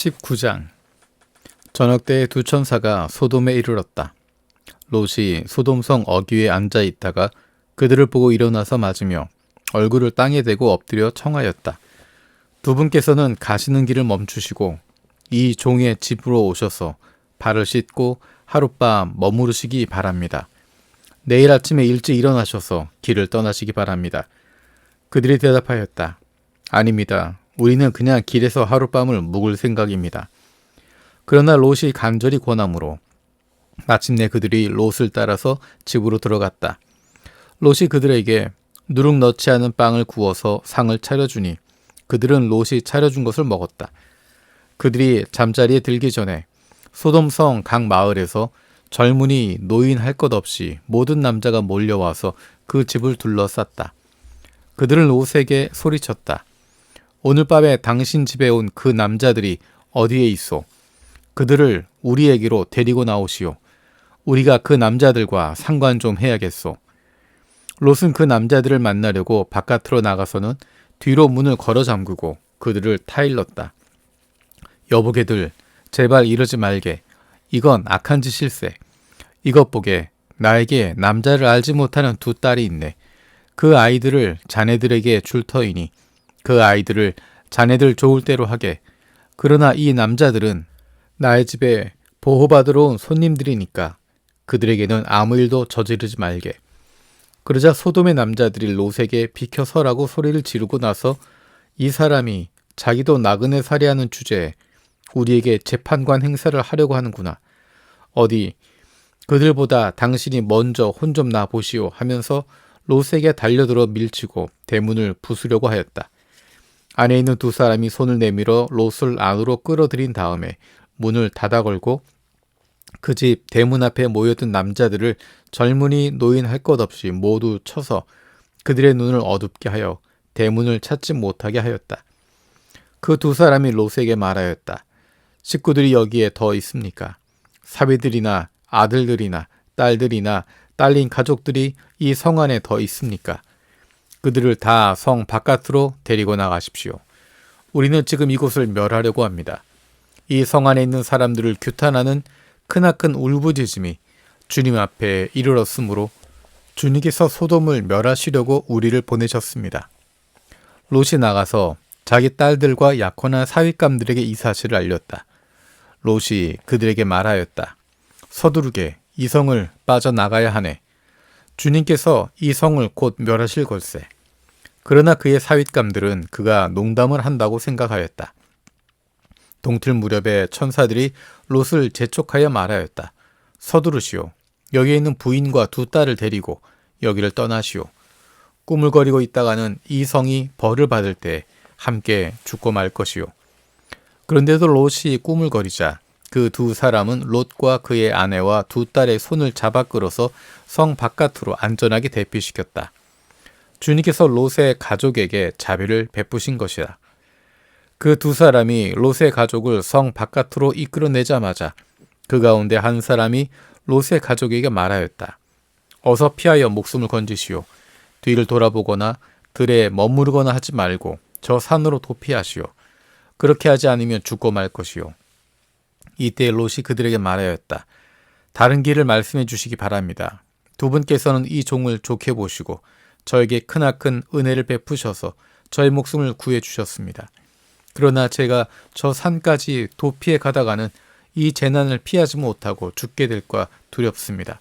19장. 저녁 때에 두 천사가 소돔에 이르렀다. 롯이 소돔성 어귀에 앉아 있다가 그들을 보고 일어나서 맞으며 얼굴을 땅에 대고 엎드려 청하였다. 두 분께서는 가시는 길을 멈추시고 이 종의 집으로 오셔서 발을 씻고 하룻밤 머무르시기 바랍니다. 내일 아침에 일찍 일어나셔서 길을 떠나시기 바랍니다. 그들이 대답하였다. 아닙니다. 우리는 그냥 길에서 하룻밤을 묵을 생각입니다. 그러나 롯이 간절히 권하므로 마침내 그들이 롯을 따라서 집으로 들어갔다. 롯이 그들에게 누룩 넣지 않은 빵을 구워서 상을 차려주니 그들은 롯이 차려준 것을 먹었다. 그들이 잠자리에 들기 전에 소돔성 각 마을에서 젊은이 노인 할 것 없이 모든 남자가 몰려와서 그 집을 둘러쌌다. 그들은 롯에게 소리쳤다. 오늘 밤에 당신 집에 온 그 남자들이 어디에 있소? 그들을 우리에게로 데리고 나오시오. 우리가 그 남자들과 상관 좀 해야겠소. 롯은 그 남자들을 만나려고 바깥으로 나가서는 뒤로 문을 걸어 잠그고 그들을 타일렀다. 여보게들, 제발 이러지 말게. 이건 악한 짓일세. 이것 보게. 나에게 남자를 알지 못하는 두 딸이 있네. 그 아이들을 자네들에게 줄 터이니 그 아이들을 자네들 좋을 대로 하게. 그러나 이 남자들은 나의 집에 보호받으러 온 손님들이니까 그들에게는 아무 일도 저지르지 말게. 그러자 소돔의 남자들이 롯에게 비켜 서라고 소리를 지르고 나서 이 사람이 자기도 나그네 살이하는 주제에 우리에게 재판관 행사를 하려고 하는구나. 어디 그들보다 당신이 먼저 혼 좀 나 보시오 하면서 롯에게 달려들어 밀치고 대문을 부수려고 하였다. 안에 있는 두 사람이 손을 내밀어 롯을 안으로 끌어들인 다음에 문을 닫아 걸고 그 집 대문 앞에 모여든 남자들을 젊은이 노인 할 것 없이 모두 쳐서 그들의 눈을 어둡게 하여 대문을 찾지 못하게 하였다. 그 두 사람이 롯에게 말하였다. 식구들이 여기에 더 있습니까? 사위들이나 아들들이나 딸들이나 딸린 가족들이 이 성 안에 더 있습니까? 그들을 다 성 바깥으로 데리고 나가십시오. 우리는 지금 이곳을 멸하려고 합니다. 이 성 안에 있는 사람들을 규탄하는 크나큰 울부짖음이 주님 앞에 이르렀으므로 주님께서 소돔을 멸하시려고 우리를 보내셨습니다. 롯이 나가서 자기 딸들과 약혼한 사윗감들에게 이 사실을 알렸다. 롯이 그들에게 말하였다. 서두르게 이 성을 빠져나가야 하네. 주님께서 이 성을 곧 멸하실 걸세. 그러나 그의 사윗감들은 그가 농담을 한다고 생각하였다. 동틀 무렵에 천사들이 롯을 재촉하여 말하였다. 서두르시오. 여기에 있는 부인과 두 딸을 데리고 여기를 떠나시오. 꾸물거리고 있다가는 이 성이 벌을 받을 때 함께 죽고 말 것이오. 그런데도 롯이 꾸물거리자 그 두 사람은 롯과 그의 아내와 두 딸의 손을 잡아 끌어서 성 바깥으로 안전하게 대피시켰다. 주님께서 롯의 가족에게 자비를 베푸신 것이다. 그 두 사람이 롯의 가족을 성 바깥으로 이끌어내자마자 그 가운데 한 사람이 롯의 가족에게 말하였다. 어서 피하여 목숨을 건지시오. 뒤를 돌아보거나 들에 머무르거나 하지 말고 저 산으로 도피하시오. 그렇게 하지 않으면 죽고 말 것이오. 이때 롯이 그들에게 말하였다. 다른 길을 말씀해 주시기 바랍니다. 두 분께서는 이 종을 좋게 보시고 저에게 크나큰 은혜를 베푸셔서 저의 목숨을 구해 주셨습니다. 그러나 제가 저 산까지 도피해 가다가는 이 재난을 피하지 못하고 죽게 될까 두렵습니다.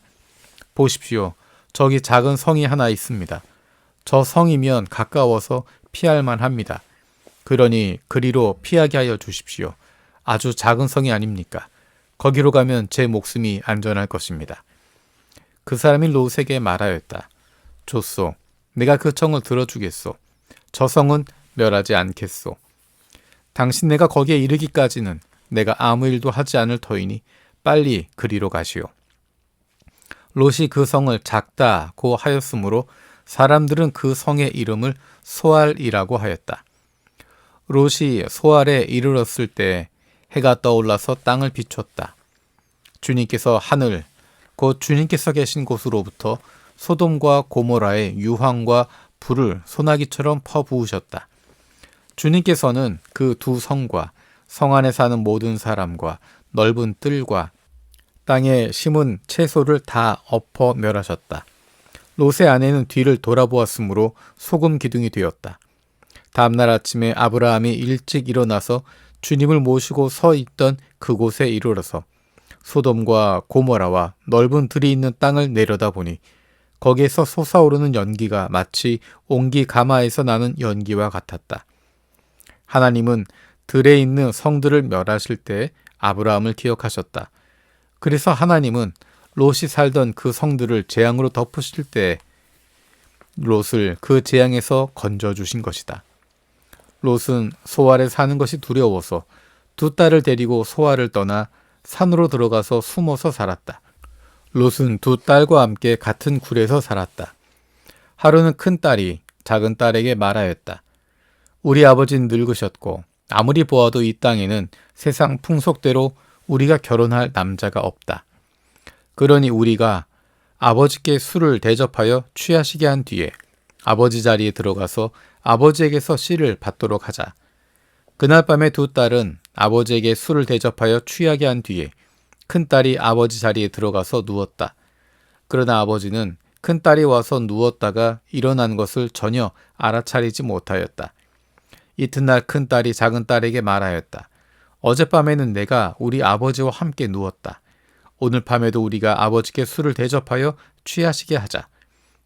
보십시오. 저기 작은 성이 하나 있습니다. 저 성이면 가까워서 피할 만합니다. 그러니 그리로 피하게 하여 주십시오. 아주 작은 성이 아닙니까? 거기로 가면 제 목숨이 안전할 것입니다. 그 사람이 롯에게 말하였다. 좋소. 내가 그 청을 들어주겠소. 저 성은 멸하지 않겠소. 당신네가 거기에 이르기까지는 내가 아무 일도 하지 않을 터이니 빨리 그리로 가시오. 롯이 그 성을 작다고 하였으므로 사람들은 그 성의 이름을 소알이라고 하였다. 롯이 소알에 이르렀을 때 해가 떠올라서 땅을 비췄다. 주님께서 하늘, 곧 주님께서 계신 곳으로부터 소돔과 고모라의 유황과 불을 소나기처럼 퍼부으셨다. 주님께서는 그 두 성과 성 안에 사는 모든 사람과 넓은 뜰과 땅에 심은 채소를 다 엎어 멸하셨다. 롯의 아내는 뒤를 돌아보았으므로 소금 기둥이 되었다. 다음날 아침에 아브라함이 일찍 일어나서 주님을 모시고 서 있던 그곳에 이르러서 소돔과 고모라와 넓은 들이 있는 땅을 내려다보니 거기에서 솟아오르는 연기가 마치 옹기 가마에서 나는 연기와 같았다. 하나님은 들에 있는 성들을 멸하실 때 아브라함을 기억하셨다. 그래서 하나님은 롯이 살던 그 성들을 재앙으로 덮으실 때 롯을 그 재앙에서 건져주신 것이다. 롯은 소알에 사는 것이 두려워서 두 딸을 데리고 소알을 떠나 산으로 들어가서 숨어서 살았다. 롯은 두 딸과 함께 같은 굴에서 살았다. 하루는 큰 딸이 작은 딸에게 말하였다. 우리 아버지는 늙으셨고 아무리 보아도 이 땅에는 세상 풍속대로 우리가 결혼할 남자가 없다. 그러니 우리가 아버지께 술을 대접하여 취하시게 한 뒤에 아버지 자리에 들어가서 아버지에게서 씨를 받도록 하자. 그날 밤에 두 딸은 아버지에게 술을 대접하여 취하게 한 뒤에 큰딸이 아버지 자리에 들어가서 누웠다. 그러나 아버지는 큰딸이 와서 누웠다가 일어난 것을 전혀 알아차리지 못하였다. 이튿날 큰딸이 작은딸에게 말하였다. 어젯밤에는 내가 우리 아버지와 함께 누웠다. 오늘 밤에도 우리가 아버지께 술을 대접하여 취하시게 하자.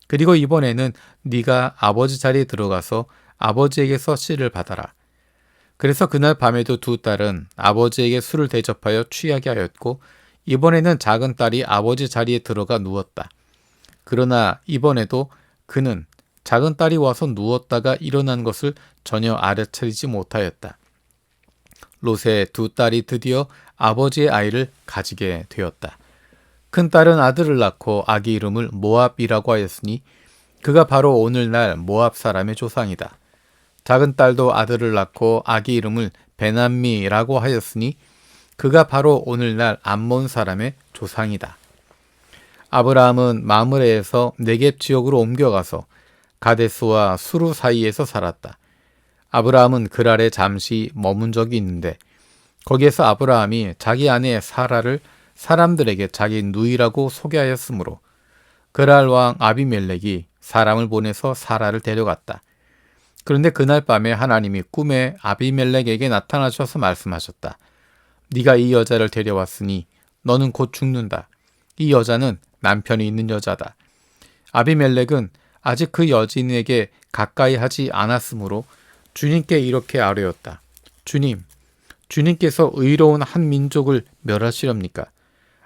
그리고 이번에는 네가 아버지 자리에 들어가서 아버지에게서 씨를 받아라. 그래서 그날 밤에도 두 딸은 아버지에게 술을 대접하여 취하게 하였고 이번에는 작은 딸이 아버지 자리에 들어가 누웠다. 그러나 이번에도 그는 작은 딸이 와서 누웠다가 일어난 것을 전혀 알아차리지 못하였다. 롯의 두 딸이 드디어 아버지의 아이를 가지게 되었다. 큰 딸은 아들을 낳고 아기 이름을 모압이라고 하였으니 그가 바로 오늘날 모압 사람의 조상이다. 작은 딸도 아들을 낳고 아기 이름을 베남미라고 하였으니 그가 바로 오늘날 암몬 사람의 조상이다. 아브라함은 마므레에서 네겝 지역으로 옮겨가서 가데스와 수루 사이에서 살았다. 아브라함은 그랄에 잠시 머문 적이 있는데 거기에서 아브라함이 자기 아내 사라를 사람들에게 자기 누이라고 소개하였으므로 그랄 왕 아비멜렉이 사람을 보내서 사라를 데려갔다. 그런데 그날 밤에 하나님이 꿈에 아비멜렉에게 나타나셔서 말씀하셨다. 네가 이 여자를 데려왔으니 너는 곧 죽는다. 이 여자는 남편이 있는 여자다. 아비멜렉은 아직 그 여인에게 가까이 하지 않았으므로 주님께 이렇게 아뢰었다. 주님께서 의로운 한 민족을 멸하시렵니까?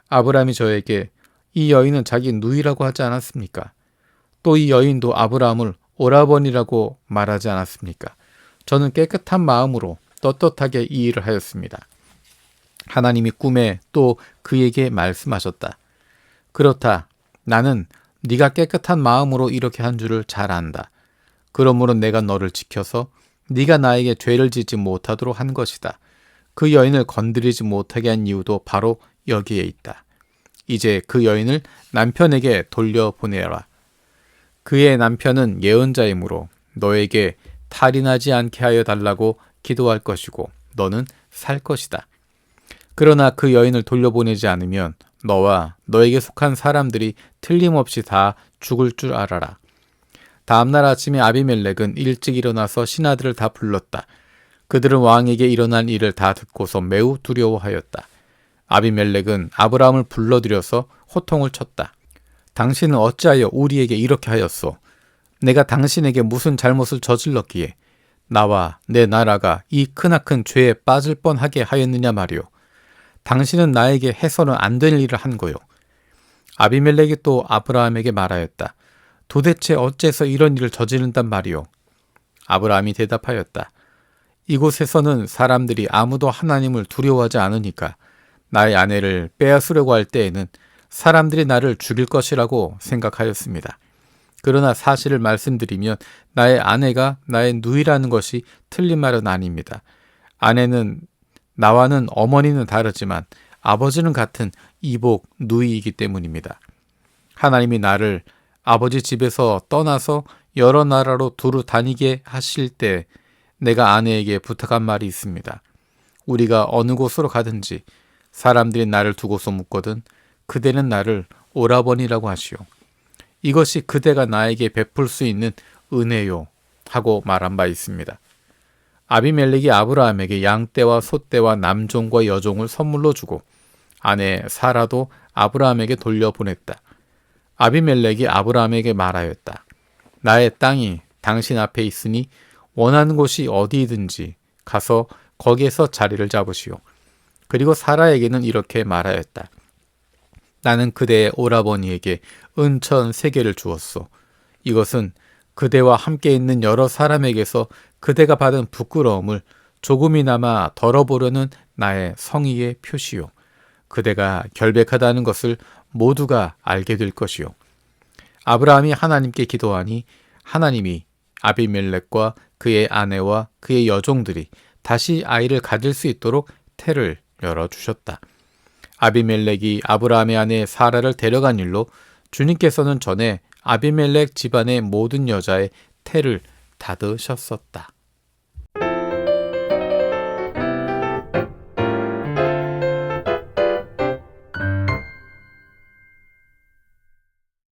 아브라함이 저에게 이 여인은 자기 누이라고 하지 않았습니까? 또 이 여인도 아브라함을 오라버니라고 말하지 않았습니까? 저는 깨끗한 마음으로 떳떳하게 이 일을 하였습니다. 하나님이 꿈에 또 그에게 말씀하셨다. 그렇다. 나는 네가 깨끗한 마음으로 이렇게 한 줄을 잘 안다. 그러므로 내가 너를 지켜서 네가 나에게 죄를 짓지 못하도록 한 것이다. 그 여인을 건드리지 못하게 한 이유도 바로 여기에 있다. 이제 그 여인을 남편에게 돌려보내라. 그의 남편은 예언자이므로 너에게 탈이 나지 않게 하여 달라고 기도할 것이고 너는 살 것이다. 그러나 그 여인을 돌려보내지 않으면 너와 너에게 속한 사람들이 틀림없이 다 죽을 줄 알아라. 다음날 아침에 아비멜렉은 일찍 일어나서 신하들을 다 불렀다. 그들은 왕에게 일어난 일을 다 듣고서 매우 두려워하였다. 아비멜렉은 아브라함을 불러들여서 호통을 쳤다. 당신은 어찌하여 우리에게 이렇게 하였소? 내가 당신에게 무슨 잘못을 저질렀기에 나와 내 나라가 이 크나큰 죄에 빠질 뻔하게 하였느냐 말이오. 당신은 나에게 해서는 안 될 일을 한 거요. 아비멜렉이 또 아브라함에게 말하였다. 도대체 어째서 이런 일을 저지른단 말이오? 아브라함이 대답하였다. 이곳에서는 사람들이 아무도 하나님을 두려워하지 않으니까 나의 아내를 빼앗으려고 할 때에는 사람들이 나를 죽일 것이라고 생각하였습니다. 그러나 사실을 말씀드리면 나의 아내가 나의 누이라는 것이 틀린 말은 아닙니다. 아내는 나와는 어머니는 다르지만 아버지는 같은 이복 누이이기 때문입니다. 하나님이 나를 아버지 집에서 떠나서 여러 나라로 두루 다니게 하실 때 내가 아내에게 부탁한 말이 있습니다. 우리가 어느 곳으로 가든지 사람들이 나를 두고서 묻거든 그대는 나를 오라버니라고 하시오. 이것이 그대가 나에게 베풀 수 있는 은혜요 하고 말한 바 있습니다. 아비멜렉이 아브라함에게 양떼와 소떼와 남종과 여종을 선물로 주고 아내 사라도 아브라함에게 돌려보냈다. 아비멜렉이 아브라함에게 말하였다. 나의 땅이 당신 앞에 있으니 원하는 곳이 어디든지 가서 거기에서 자리를 잡으시오. 그리고 사라에게는 이렇게 말하였다. 나는 그대의 오라버니에게 은천 3개를 주었소. 이것은 그대와 함께 있는 여러 사람에게서 그대가 받은 부끄러움을 조금이나마 덜어보려는 나의 성의의 표시요. 그대가 결백하다는 것을 모두가 알게 될 것이요. 아브라함이 하나님께 기도하니 하나님이 아비멜렉과 그의 아내와 그의 여종들이 다시 아이를 가질 수 있도록 태를 열어주셨다. 아비멜렉이 아브라함의 아내 사라를 데려간 일로 주님께서는 전에 아비멜렉 집안의 모든 여자의 태를 닫으셨었다.